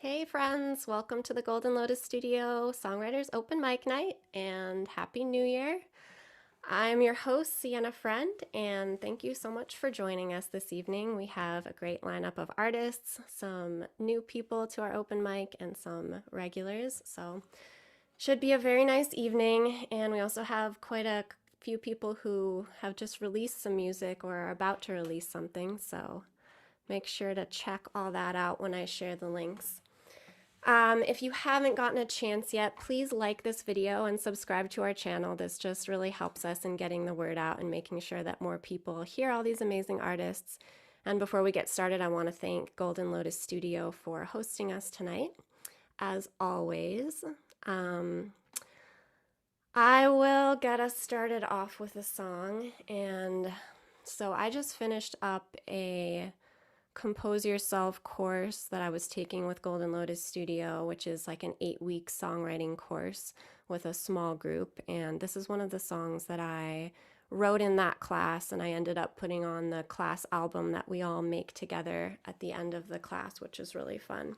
Hey friends, welcome to the Golden Lotus Studio Songwriters Open Mic Night and Happy New Year. I'm your host, Siena Friend, and thank you so much for joining us this evening. We have a great lineup of artists, some new people to our open mic, and some regulars, so should be a very nice evening. And we also have quite a few people who have just released some music or are about to release something, so make sure to check all that out when I share the links. If you haven't gotten a chance yet, please like this video and subscribe to our channel. This just really helps us in getting the word out and making sure that more people hear all these amazing artists. And before we get started, I want to thank Golden Lotus Studio for hosting us tonight. As always, I will get us started off with a song. And so I just finished up a Compose Yourself course that I was taking with Golden Lotus Studio, which is like an 8-week songwriting course with a small group. And this is one of the songs that I wrote in that class, and I ended up putting on the class album that we all make together at the end of the class, which is really fun.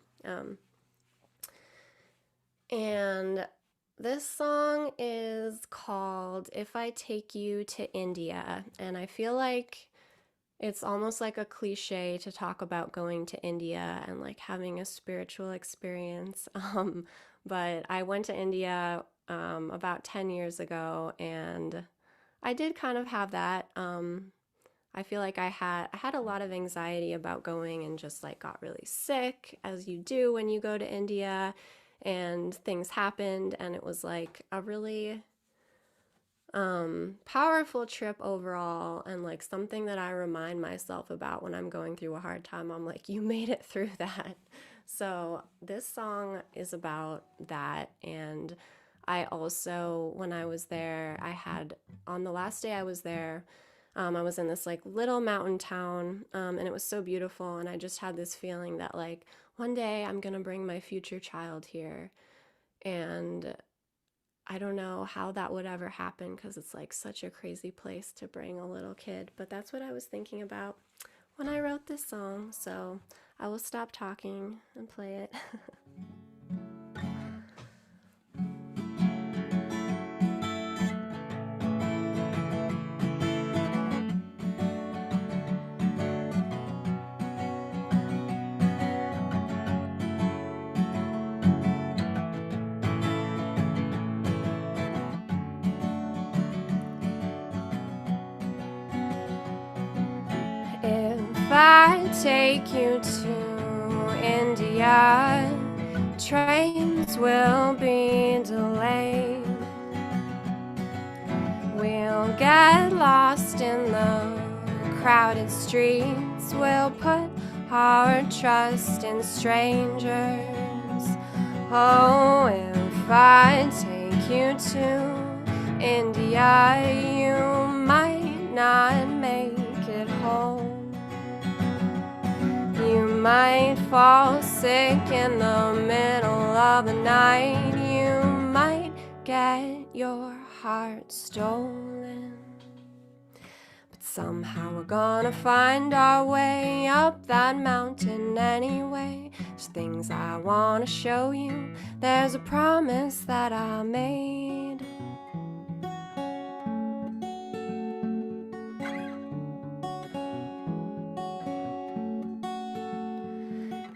And this song is called If I Take You to India, and I feel like it's almost like a cliche to talk about going to India and like having a spiritual experience. But I went to India about 10 years ago, and I did kind of have that. I feel like I had a lot of anxiety about going and just like got really sick, as you do when you go to India, and things happened, and it was like a really powerful trip overall, and like something that I remind myself about when I'm going through a hard time. I'm like, you made it through that. So this song is about that. And I also, when I was there, on the last day I was there, I was in this like little mountain town, and it was so beautiful, and I just had this feeling that like one day I'm gonna bring my future child here. And I don't know how that would ever happen because it's like such a crazy place to bring a little kid, but that's what I was thinking about when I wrote this song. So I will stop talking and play it. If I take you to India, trains will be delayed. We'll get lost in the crowded streets. We'll put our trust in strangers. Oh, if I take you to India, you might not make it home. You might fall sick in the middle of the night. You might get your heart stolen. But somehow we're gonna find our way up that mountain anyway. There's things I wanna show you. There's a promise that I made.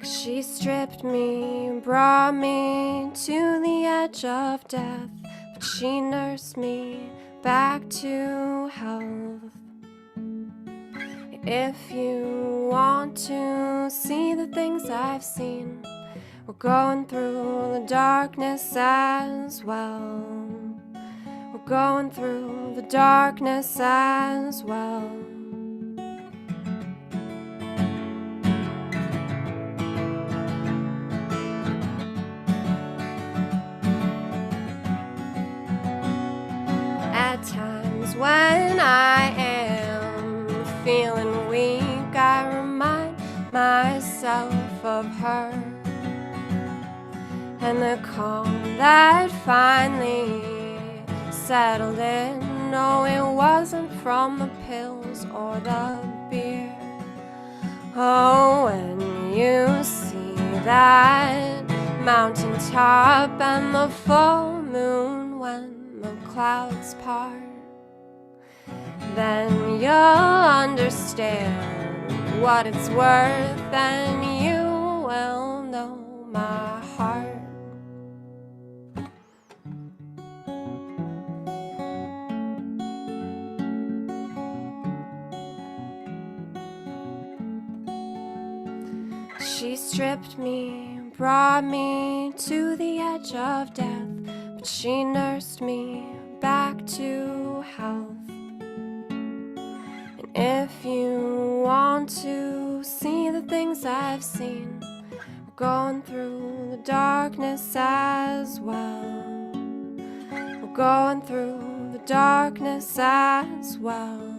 She stripped me, brought me to the edge of death, but she nursed me back to health. If you want to see the things I've seen, we're going through the darkness as well. We're going through the darkness as well. At times when I am feeling weak, I remind myself of her and the calm that finally settled in. No, it wasn't from the pills or the beer. Oh, when you see that mountaintop and the full moon when the clouds part. Then you'll understand what it's worth, and you will know my heart. She stripped me, brought me to the edge of death, but she nursed me back to health. And if you want to see the things I've seen, we're going through the darkness as well. We're going through the darkness as well.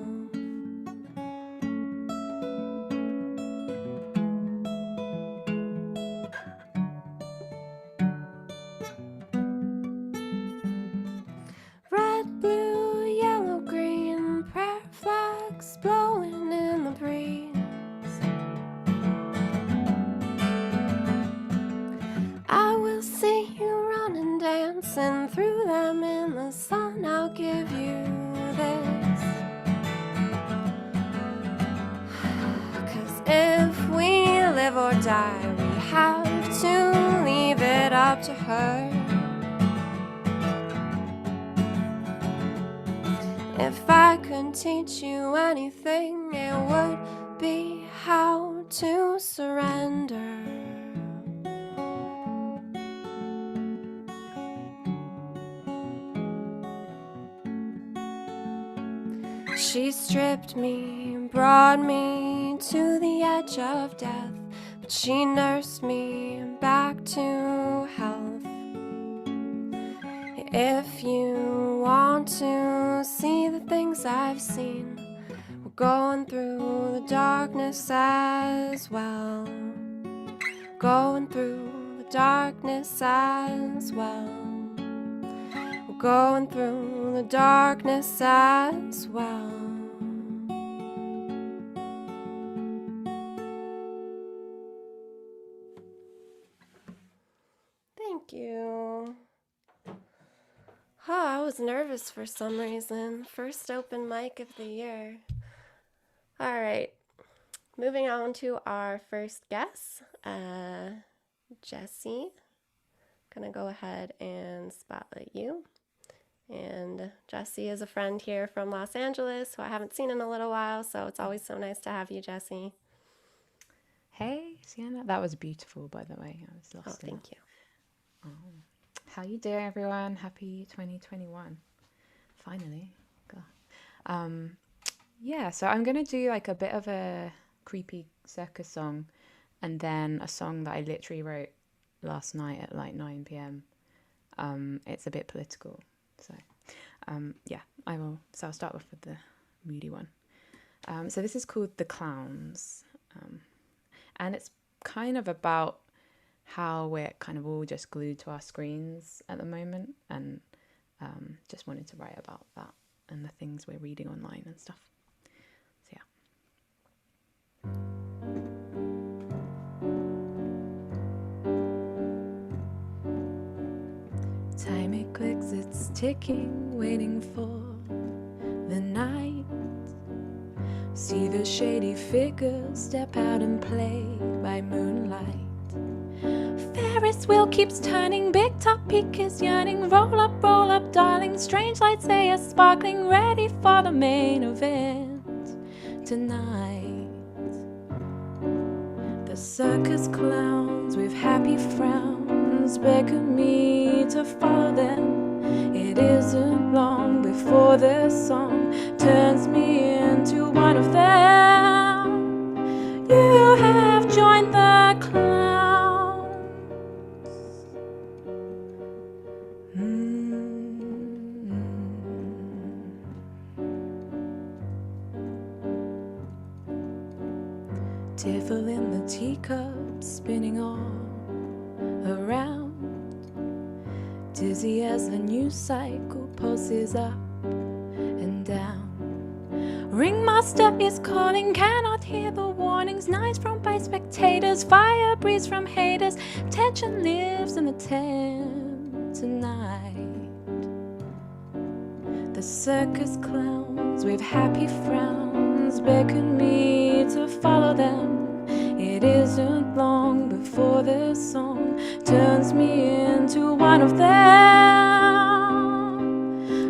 Red, blue, yellow, green, prayer flags blowing in the breeze. I will see you running, dancing through them in the sun. I'll give you this. 'Cause if we live or die, we have to leave it up to her. If I could teach you anything, it would be how to surrender. She stripped me, brought me to the edge of death, but she nursed me back to health. If you want to see the things I've seen, we're going through the darkness as well. Going through the darkness as well. We're going through the darkness as well. Thank you. Oh, I was nervous for some reason. First open mic of the year. All right, moving on to our first guest, Jessie. Gonna go ahead and spotlight you. And Jessie is a friend here from Los Angeles who I haven't seen in a little while, so it's always so nice to have you, Jessie. Hey, Siena. That was beautiful, by the way. I was lost in Thank you. Oh. How you doing, everyone? Happy 2021. Finally. Yeah, so I'm going to do like a bit of a creepy Circus song and then a song that I literally wrote last night at like 9 p.m. It's a bit political. So, yeah, So I'll start off with the moody one. So this is called The Clowns. And it's kind of about how we're kind of all just glued to our screens at the moment, and just wanted to write about that and the things we're reading online and stuff. So yeah. Time it clicks, it's ticking, waiting for the night. See the shady figures step out and play by moonlight. Ferris wheel keeps turning, big top peak is yearning. Roll up, darling, strange lights they are sparkling, ready for the main event tonight. The circus clowns with happy frowns beckon me to follow them. It isn't long before their song turns me into one of them. You have joined the clowns. Tiffle in the teacup, spinning all around. Dizzy as the news cycle pulses up and down. Ringmaster is calling, cannot hear the warnings, knives thrown by spectators, fire breathes from haters, tension lives in the tent tonight. The circus clowns with happy frowns beckon me to follow them. It isn't long before their song turns me into one of them.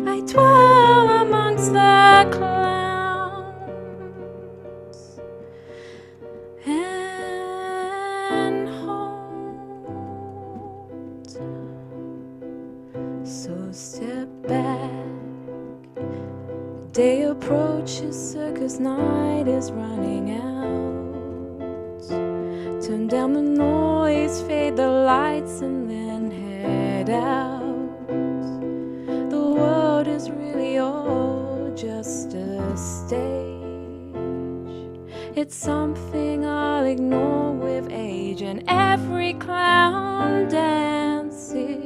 I dwell amongst the clowns and hold. So step back. Day approaches, circus night is running out. Turn down the noise, fade the lights, and then head out. The world is really all just a stage. It's something I'll ignore with age, and every clown dances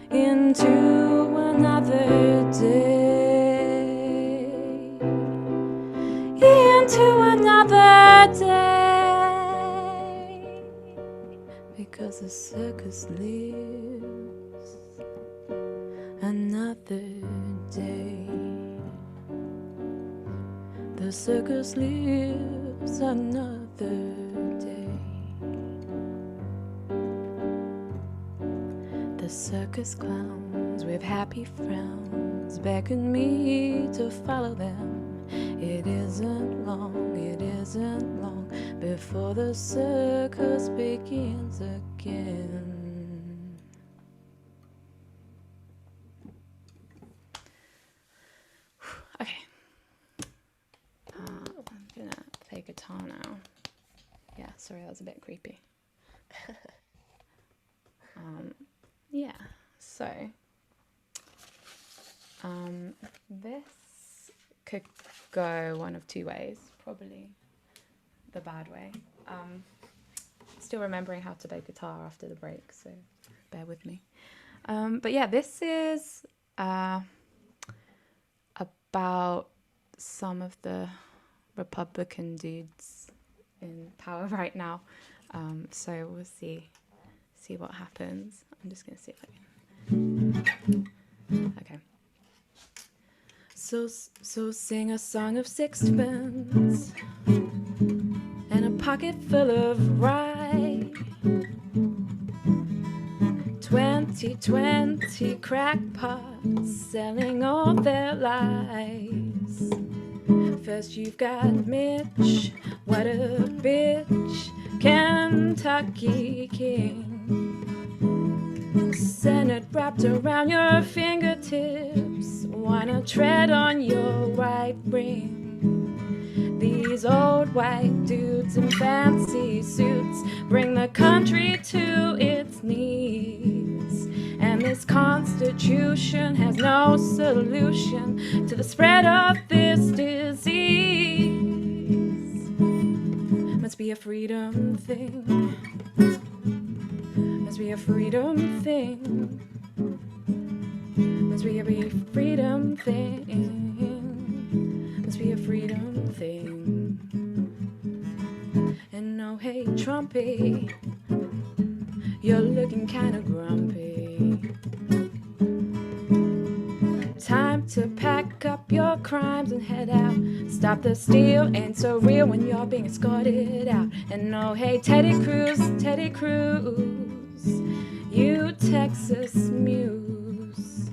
into another day. Into another day, because the circus lives another day. The circus lives another day. The circus clowns with happy frowns beckon me to follow them. It isn't long before the circus begins again. Okay. I'm gonna play guitar now. Yeah, sorry, that was a bit creepy. Yeah, so this could go one of two ways, probably the bad way. Still remembering how to play guitar after the break, so bear with me. But yeah, this is about some of the Republican dudes in power right now. So we'll see what happens. I'm just gonna see if I can. Okay. So sing a song of sixpence and a pocket full of rye. 2020 crackpots selling all their lies. First you've got Mitch, what a bitch, Kentucky king. Senate wrapped around your fingertips, wanna tread on your right ring. These old white dudes in fancy suits bring the country to its knees. And this Constitution has no solution to the spread of this disease. Must be a freedom thing. Must be a freedom thing. Must be a freedom thing. Must be a freedom thing. And no, hey, Trumpy, you're looking kinda grumpy. Time to pack up your crimes and head out. Stop the steal, ain't so real when you're being escorted out. And no, hey, Teddy Cruz, you Texas muse,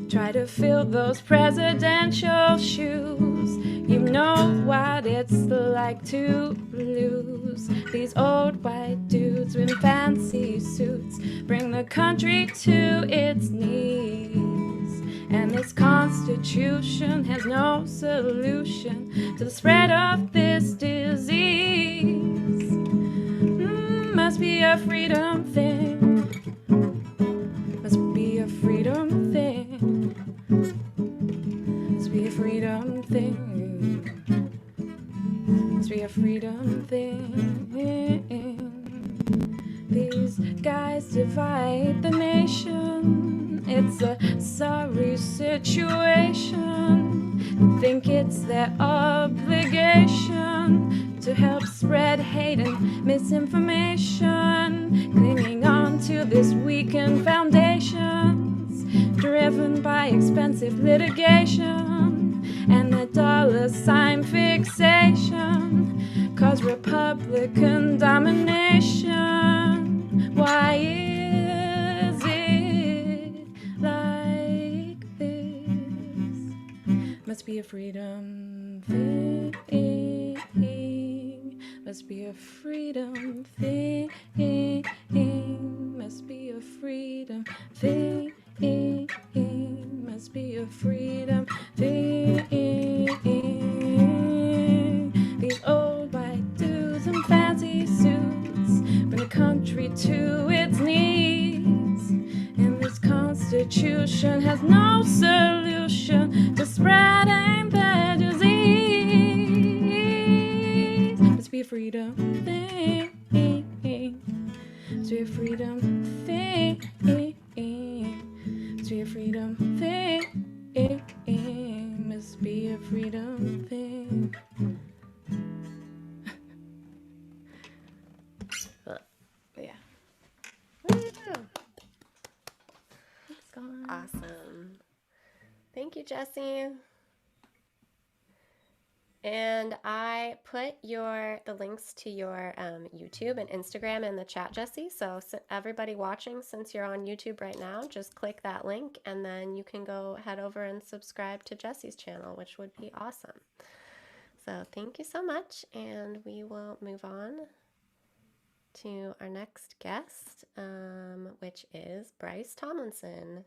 try to fill those presidential shoes. You know what it's like to lose. These old white dudes in fancy suits bring the country to its knees. And this Constitution has no solution to the spread of this disease. Must be a freedom thing. Must be a freedom thing. Must be a freedom thing. Must be a freedom thing. These guys divide the nation. It's a sorry situation. Think it's their obligation litigation to help spread hate and misinformation, clinging on to this weakened foundations, driven by expensive litigation and the dollar sign fixation, cause Republican domination. Why is it like this? Must be a freedom thing. Must be a freedom thing. Must be a freedom thing. Must be a freedom thing. These old white dudes in fancy suits bring the country to its knees, and this Constitution has no solution to spreading the disease. Must be a freedom thing. Must be a freedom thing. Must be a freedom thing. Must be a freedom thing. Yeah. Awesome. Thank you, Jessie. And I put the links to your YouTube and Instagram in the chat, Jessie. So everybody watching, since you're on YouTube right now, just click that link and then you can go head over and subscribe to Jessie's channel, which would be awesome. So thank you so much, and we will move on to our next guest, which is Bryce Tomlinson.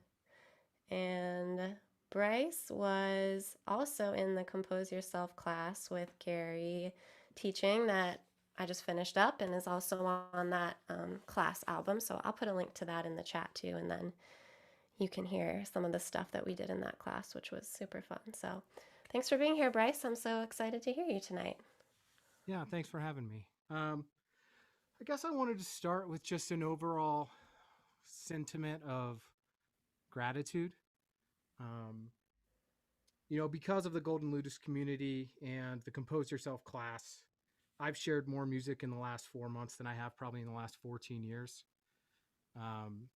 And Bryce was also in the Compose Yourself class with Gary teaching that I just finished up, and is also on that class album. So I'll put a link to that in the chat too, and then you can hear some of the stuff that we did in that class, which was super fun. So thanks for being here, Bryce. I'm so excited to hear you tonight. Yeah, thanks for having me. I guess I wanted to start with just an overall sentiment of gratitude. Because of the Golden Lotus community and the Compose Yourself class, I've shared more music in the last 4 months than I have probably in the last 14 years.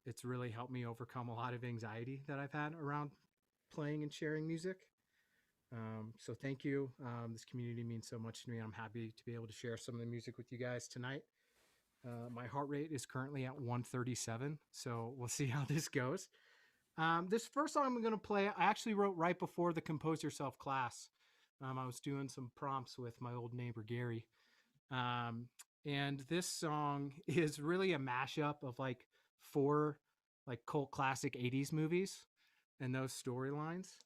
It's really helped me overcome a lot of anxiety that I've had around playing and sharing music. So thank you. This community means so much to me. I'm happy to be able to share some of the music with you guys tonight. My heart rate is currently at 137, so we'll see how this goes. This first song I'm going to play, I actually wrote right before the Compose Yourself class. I was doing some prompts with my old neighbor, Gary. And this song is really a mashup of like 4 like cult classic 80s movies and those storylines.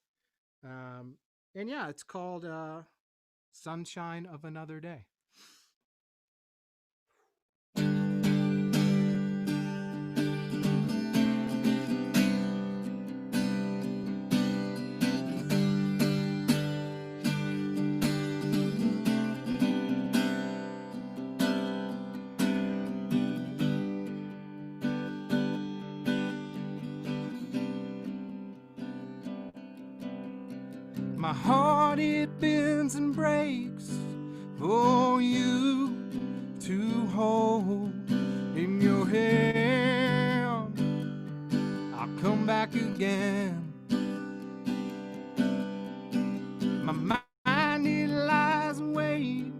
And yeah, it's called Sunshine of Another Day. My heart, it bends and breaks for you to hold in your hand. I'll come back again. My mind, it lies awake,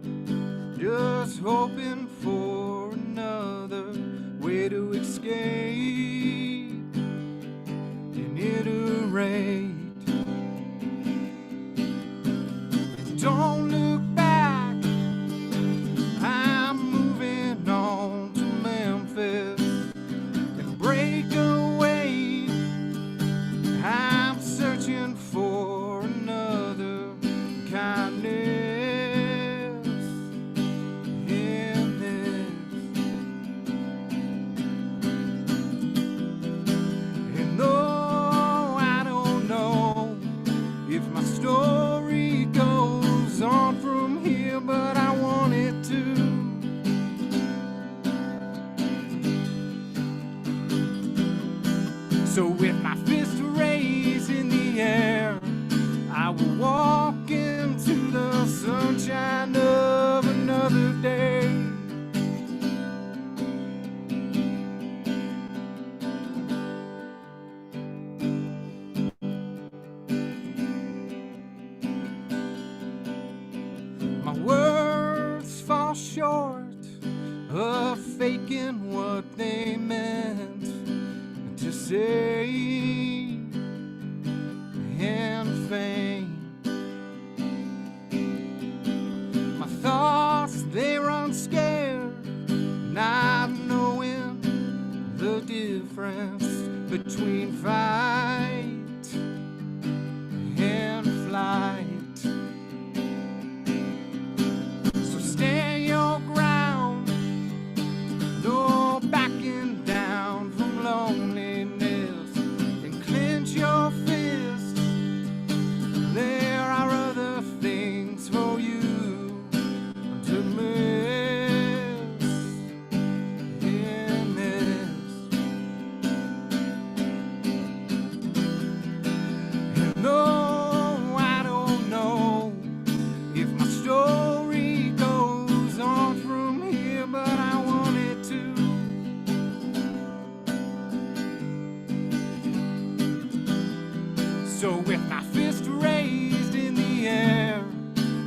just hoping for another way to escape and iterate. Don't look back, I'm moving on to Memphis and break away. I'm searching for another short of faking what they meant to say and fame. My thoughts, they run scared, not knowing the difference between fight and flight. So stand your ground, no backing down from loneliness, and clench your fist. There are other things for you to miss in this. And no, I don't know if my story goes on from here, but I want it to. So with my fist raised in the air,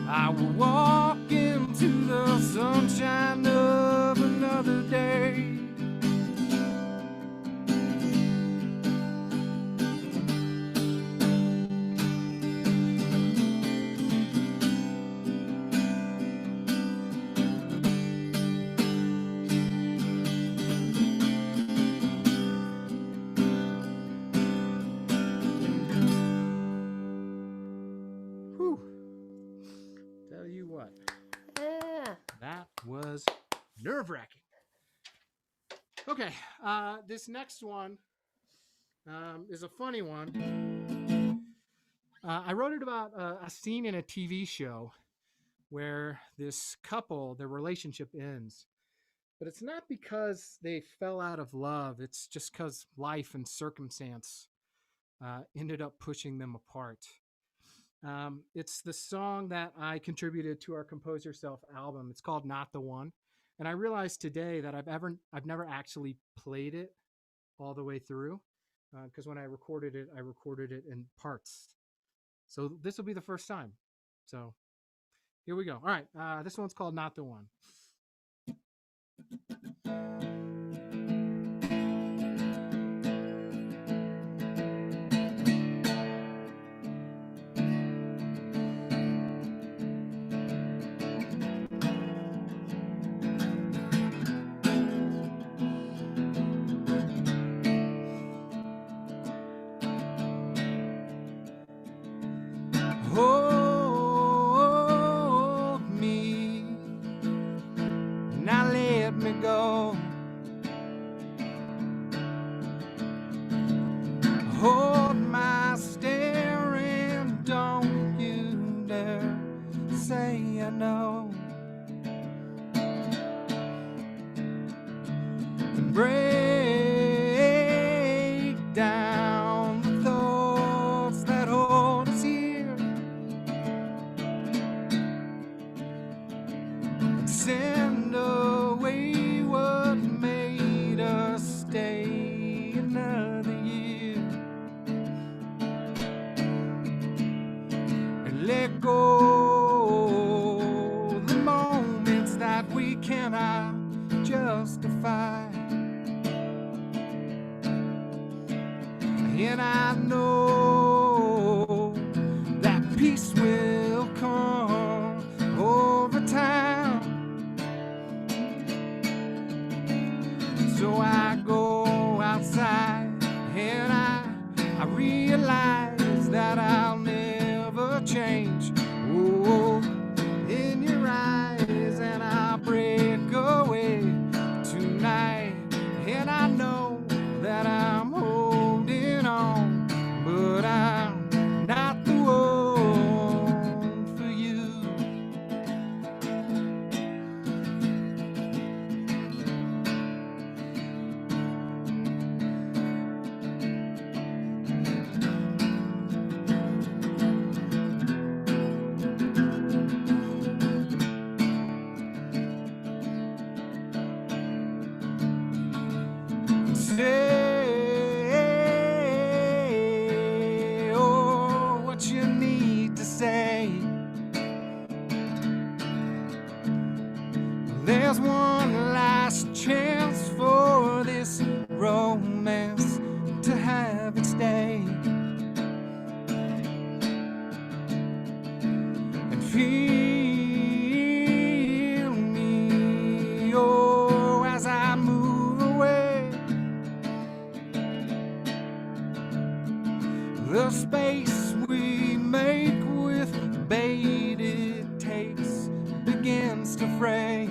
I will walk into the sunshine of another day. Whew. Tell you what, Yeah. that was nerve-wracking. Okay, this next one is a funny one. I wrote it about a scene in a TV show where this couple, their relationship ends. But it's not because they fell out of love. It's just because life and circumstance ended up pushing them apart. It's the song that I contributed to our Compose Yourself album. It's called Not the One. And I realized today that I've never actually played it all the way through, because when I recorded it in parts. So this will be the first time. So here we go. All right, this one's called Not the One. Hold me, now let me go. Hold my staring, don't you dare say no. Break down the thoughts that hold us here, and send away what made us stay another year, and let go the moments that we cannot justify. And I know that peace will come over time. So I go outside and I realize that I'll never change. Oh, in your eyes, and I'll break away tonight. And I know that I'm holding on, but I'm not the one for you. There's one last chance for this romance to have its day and feel me, oh, as I move away. The space we make with bated takes begins to fray.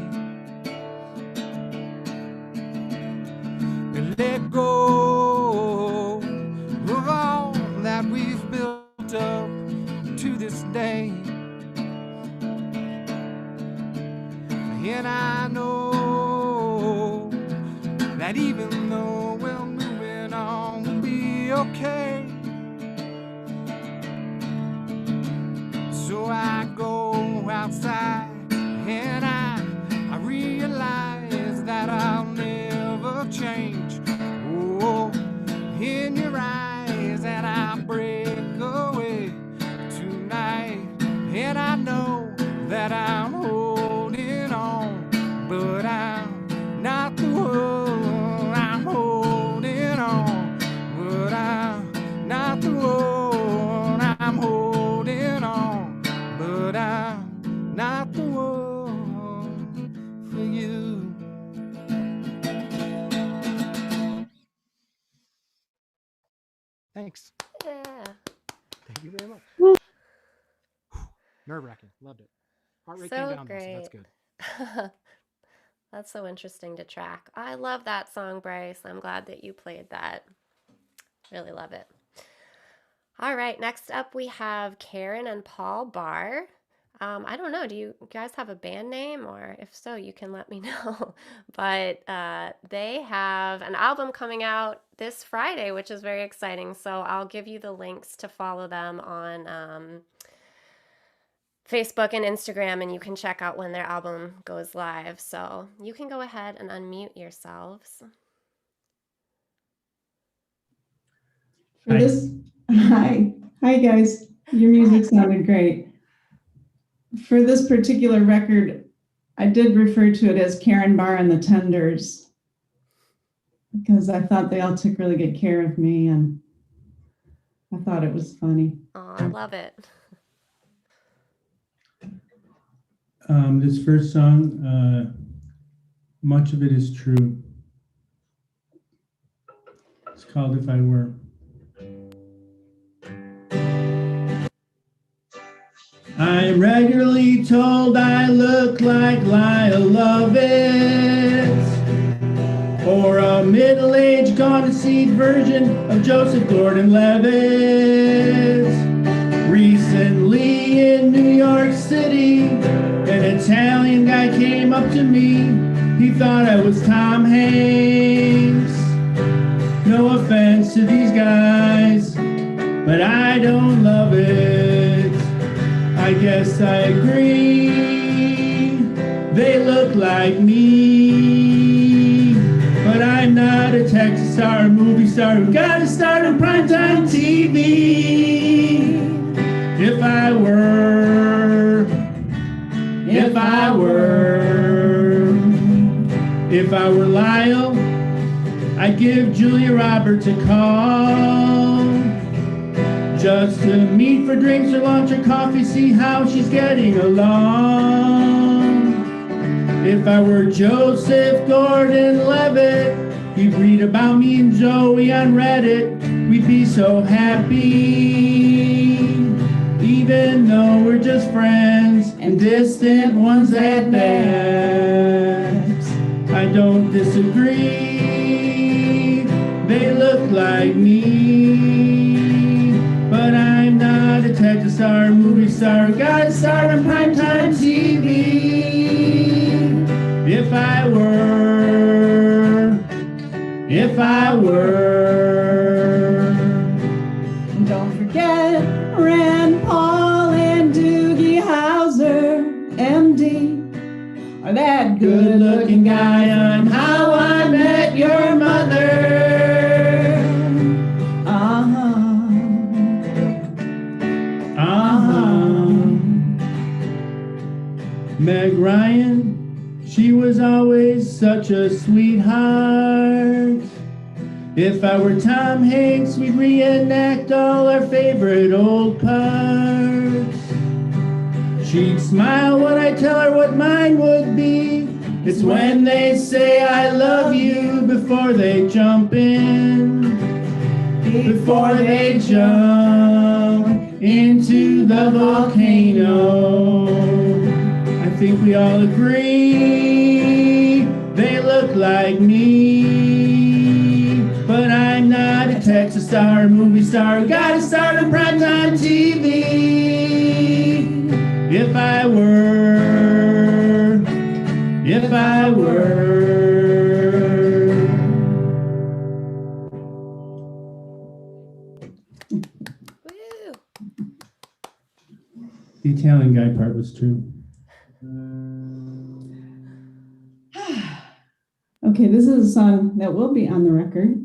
And let go of all that we've built up to this day. And I know that even though we're moving on, we'll be okay. So I go outside and I realize that I'll never change. Oh, in your eyes, and I break away tonight. And I know that I'm holding on, but I'm not the one. I'm holding on, but I'm not the one. I'm holding on, but I'm not the one for you. Thanks. Yeah. Thank you very much. Nerve-wracking. Loved it. Heart rate came So down, though, so that's great. good. That's so interesting to track. I love that song, Bryce. I'm glad that you played that. Really love it. All right, next up we have Karen and Paul Barr. I don't know, do you guys have a band name? Or if so, you can let me know. But they have an album coming out this Friday, which is very exciting. So I'll give you the links to follow them on Facebook and Instagram, and you can check out when their album goes live. So you can go ahead and unmute yourselves. For this, hi guys, your music sounded great. For this particular record, I did refer to it as Karen Barr and the Tenders because I thought they all took really good care of me, and I thought it was funny. Oh, I love it. This first song, much of it is true. It's called If I Were. I'm regularly told I look like Lyle Lovitz, or a middle-aged, gone-to-seed version of Joseph Gordon-Levitt. Recently in New York City, an Italian guy came up to me. He thought I was Tom Hanks. No offense to these guys, but I don't love it. I guess I agree, they look like me, but I'm not a Texas star or movie star who got to start on primetime TV. If I were Lyle, I'd give Julia Roberts a call, just to meet for drinks or lunch or coffee, see how she's getting along. If I were Joseph Gordon-Levitt, he'd read about me and Joey on Reddit. We'd be so happy, even though we're just friends and distant ones at best. I don't disagree, they look like me, but I'm not a Texas star or movie star who got to start on primetime TV. If I were. And don't forget Rand Paul and Doogie Howser, MD, or that good-looking guy on How I Met Your Mother. Meg Ryan, She was always such a sweetheart. If I were Tom Hanks, we'd reenact all our favorite old parts. She'd smile when I tell her what mine would be. It's when they say I love you before they jump in. Before they jump into the volcano. I think we all agree they look like me. But I'm not a Texas star, movie star, gotta start on primetime TV. If I were. Woo! The Italian guy part was true. Okay, this is a song that will be on the record,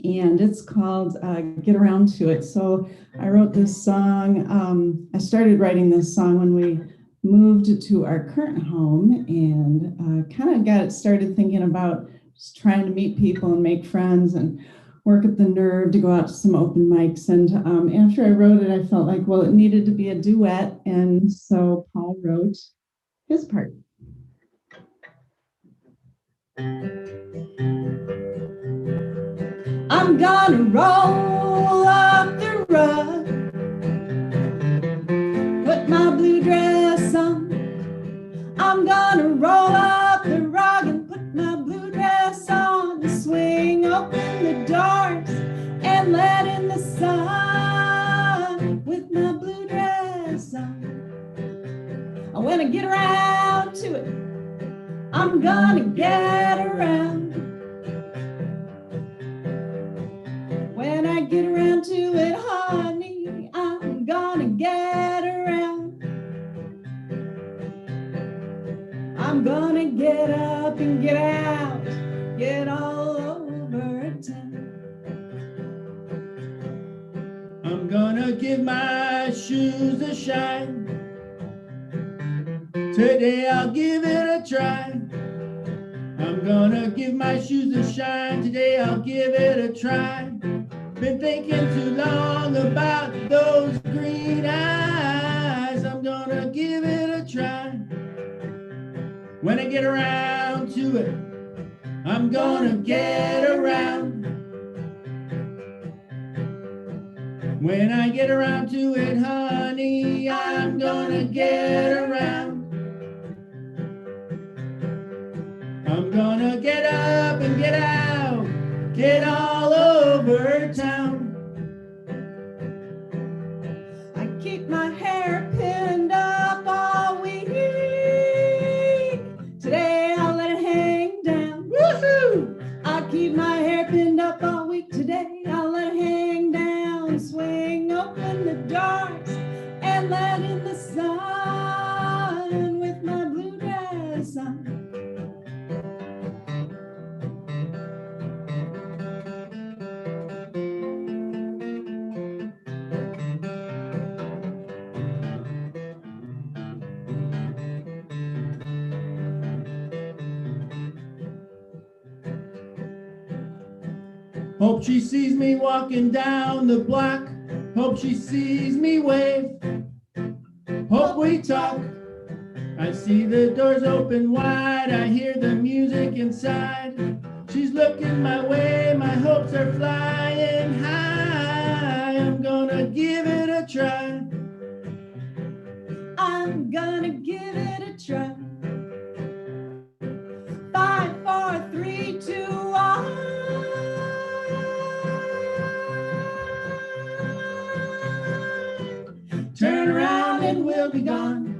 and it's called Get Around to It. So I wrote this song, I started writing this song when we moved to our current home, and kind of got started thinking about just trying to meet people and make friends and work up the nerve to go out to some open mics. And after I wrote it, I felt like, well, it needed to be a duet, and so Paul wrote his part. I'm gonna roll up the rug, put my blue dress on. I'm gonna roll up the rug and put my blue dress on, and swing open the doors and let in the sun with my blue dress on. When I get around to it, I'm gonna get around. When I get around to it, honey, I'm gonna get around. I'm gonna get up and get out, get all over town. I'm gonna give my shoes a shine. Today I'll give it a try. I'm gonna give my shoes a shine. Today I'll give it a try. Been thinking too long about those green eyes. I'm gonna give it a try. When I get around to it, I'm gonna get around. When I get around to it, honey, I'm gonna get around. I'm gonna get up and get out, get all over town. I keep my hair pinned up all week. Today I'll let it hang down. Woohoo! I keep my hair pinned up all week. Today I'll let it hang down. Swing open the doors and let in the sun with my blue dress on. Hope she sees me walking down the block. Hope she sees me wave. Hope we talk. I see the doors open wide. I hear the music inside. She's looking my way. My hopes are flying high. I'm gonna give it a try. I'm gonna give it a try. 5, 4, 3, 2, 1. Turn around and we'll be gone.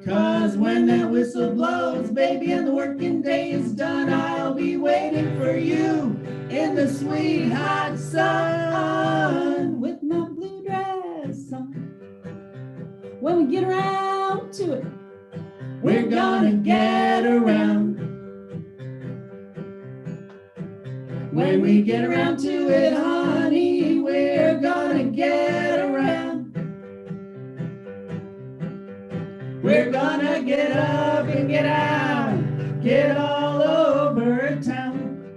'Cause when that whistle blows, baby, and the working day is done, I'll be waiting for you in the sweet hot sun with my blue dress on. When we get around to it, we're gonna get around. When we get around to it, honey, we're gonna get around. We're gonna get up and get out, get all over town.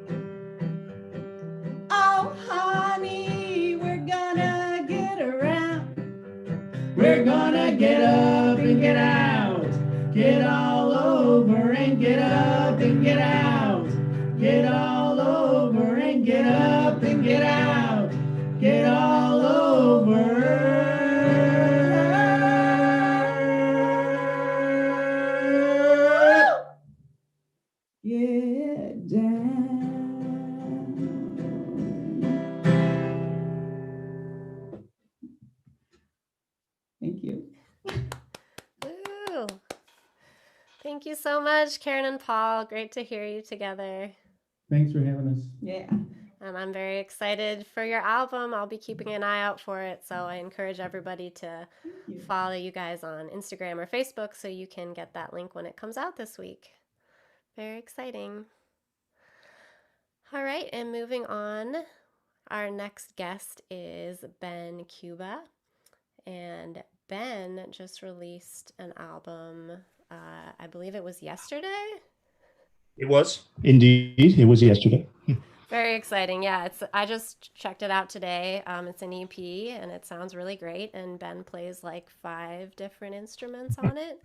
Oh, honey, we're gonna get around. We're gonna get up and get out, get all over and get up and get out, get all over and get up and get out, get all over. Get down. Thank you. Woo. Thank you so much, Karen and Paul. Great to hear you together. Thanks for having us. Yeah. And I'm very excited for your album. I'll be keeping an eye out for it. So I encourage everybody to follow you guys on Instagram or Facebook so you can get that link when it comes out this week. Very exciting. All right, and moving on, our next guest is Ben Cuba. And Ben just released an album, I believe it was yesterday. It was. Indeed, it was yesterday. Very exciting. Yeah, I just checked it out today. It's an EP and it sounds really great. And Ben plays like 5 different instruments on it,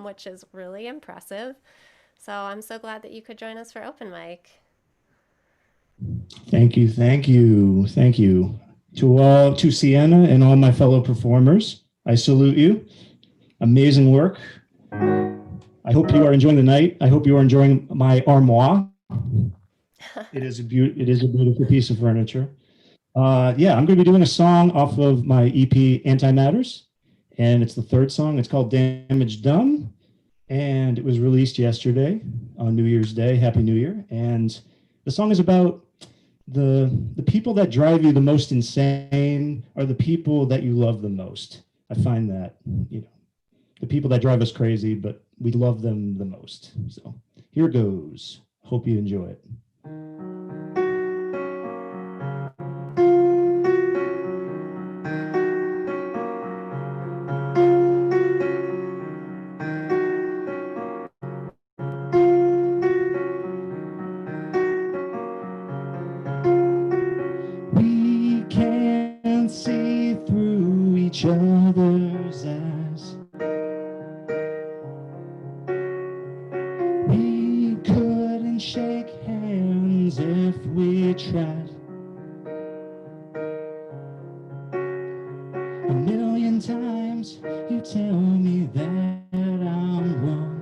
which is really impressive. So I'm so glad that you could join us for Open Mic. Thank you, thank you, thank you. To Siena and all my fellow performers, I salute you. Amazing work. I hope you are enjoying the night. I hope you are enjoying my armoire. It is a beautiful piece of furniture. Yeah, I'm going to be doing a song off of my EP Antimatters, and it's the 3rd song. It's called Damage Done, and it was released yesterday on New Year's Day. Happy New Year. And the song is about the people that drive you the most insane are the people that you love the most. I find that, the people that drive us crazy, but we love them the most. So here goes. Hope you enjoy it. We can't see through each other's eyes. We couldn't shake hands if we tried. A million times you tell me that I'm wrong,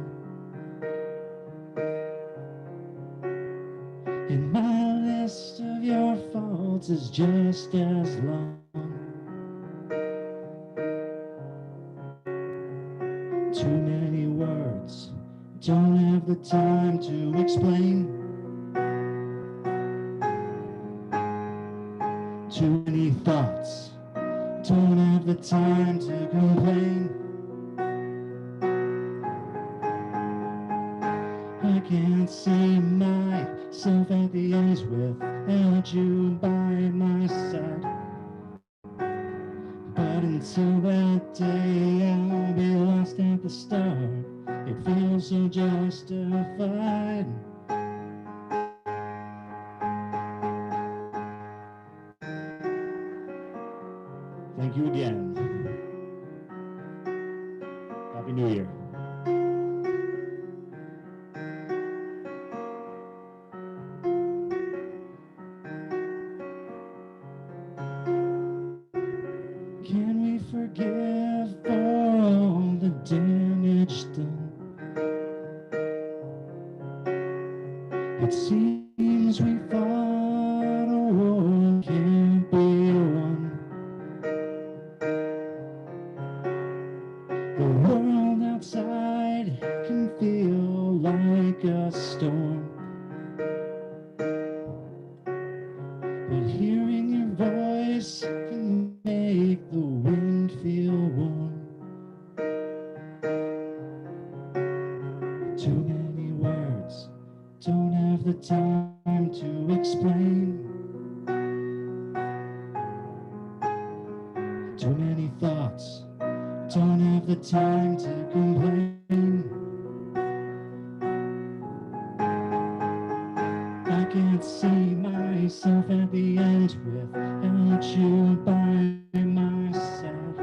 and my list of your faults is just as long. Too many words, don't have the time to explain. Too many thoughts, don't have the time to complain. I can't see myself at the ends without you by my side. But until that day, I'll be lost at the start. It feels so justified. Thank you again. Happy New Year. Can we forgive for all the damage done? It seems we fought a war can't be won. The world outside can feel like a storm, but hearing your voice can make the wind feel warm. Too many words, don't have the time to explain. Too many thoughts, Don't have the time to complain. I can't see myself at the end without you by my side.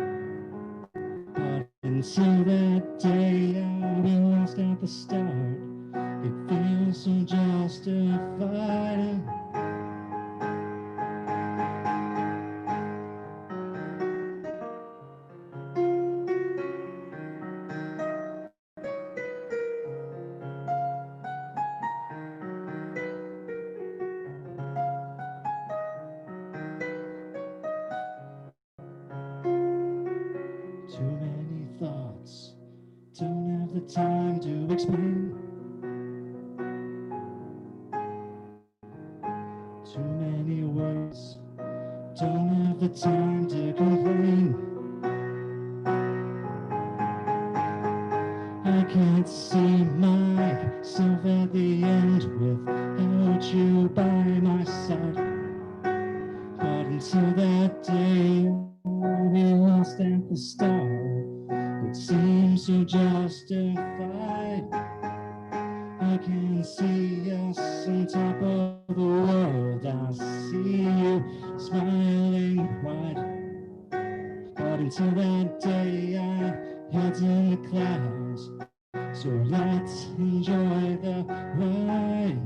But until that day I'll be lost at the start. It feels so justified. Too many thoughts, don't have the time to explain. Too many words, don't have the time to complain. I can't see myself at the end without you by my side. But until that day, I'll be lost at the start. It seems so justified. I can see us on top of the world. I see you smiling wide. But until that day, our heads in the clouds. So let's enjoy the ride.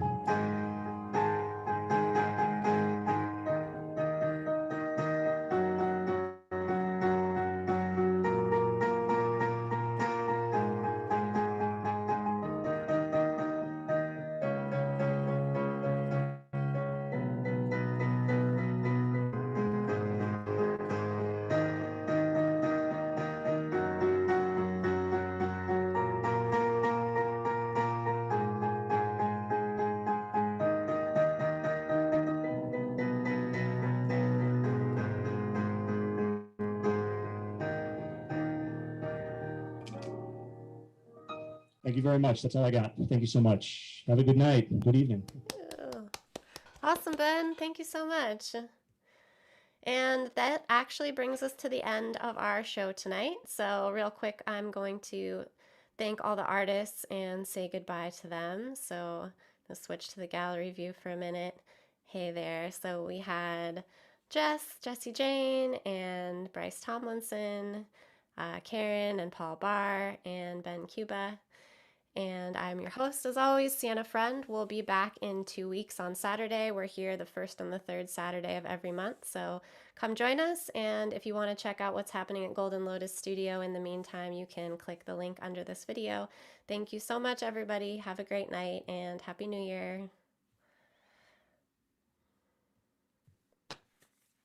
Thank you very much. That's all I got. Thank you so much. Have a good night. Good evening. Oh, awesome, Ben. Thank you so much. And that actually brings us to the end of our show tonight. So, real quick, I'm going to thank all the artists and say goodbye to them. So, I'll switch to the gallery view for a minute. Hey there. So, we had Jessie Jane, and Bryce Tomlinson, Karen and Paul Barr, and Ben Cuba. And I'm your host, as always, Sienna Friend. We'll be back in 2 weeks on Saturday. We're here the first and the third Saturday of every month, so come join us. And if you want to check out what's happening at Golden Lotus Studio in the meantime, you can click the link under this video. Thank you so much, everybody. Have a great night, and Happy New Year.